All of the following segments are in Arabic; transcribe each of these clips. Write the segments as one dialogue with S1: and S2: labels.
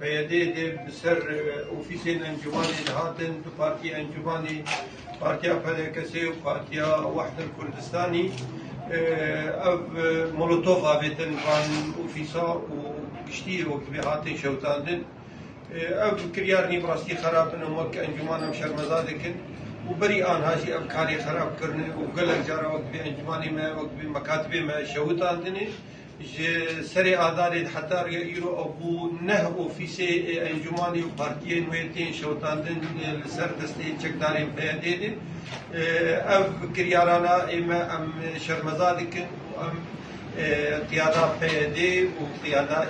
S1: بيدي بسر اوفيسين انجماني هاتن دو بارتي انجماني بارتيا فلكسي وبارتيا وحدة الكردستاني اف مولوتوف افيتن فان اوفيسا وكشتي وقت هاتن شوتاندن اف كريارني براستي خراب انهم انجمان مشر مزادكن وبري ان هاشي افكاري خراب كرن وقلق جارا وقت بانجماني ما وقت بمكاتبي ما شوتاندني سري آداري حتى يرو أبو نه أوفيسي أنجماني وبارتيين ويتين شوتاندن لسر دستي تشكدارين بيدين أف كريارانا إما أم شرمزادكن أم قيادة بيدي وقيادة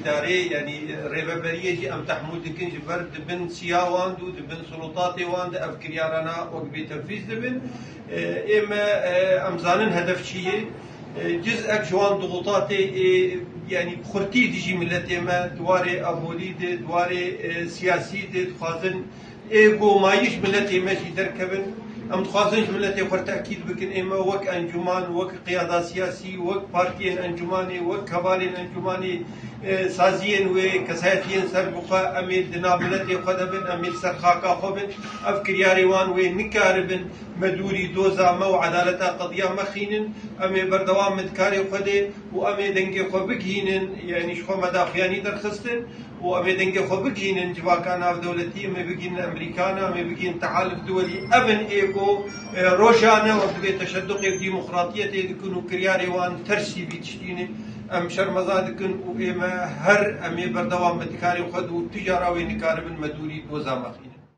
S1: إدارية يعني ريبابرية أم تحمودكن جبر دبن سياوان دو دبن سلطاتي وان أف كريارانا وقبي تنفيذ دبن إما أمزانن هدف شيء جزء جوان ضغوطاتي يعني بخرتي ديجي ملتي ما دواري أبوليد دواري سياسي خوازن إيجو مايش ملتي ماشي دركبن أم خوازن ملتي خور تأكيد بكن إما وك أنجمان وك قيادة سياسي وك بارتيين أنجماني وك كبالين أنجماني سازيين وكساتين سربقا أمير دنابلتي خدبن أمير سرخاكا خبن أفكرياري وان ونكاربن مدوري دوزا مو عدالة قضية مخينن أمي بردوام مدكاري خده وأمي دنجي خبكينن يعني شخو مدافعاني درخستن وأمي دنجي خبكينن جواكانا في دولتي أمي بقين أمريكانا أمي بقين تحالف دولي أبن إيكو روشانا وقبي تشدق الديمقراطية يكونوا كرياري وان ترسي بيتشتيني أم شرمزادكن وإما هر أمي بردوام مدكاري خده تجارة ونكاربن مدوري دوزا مخينن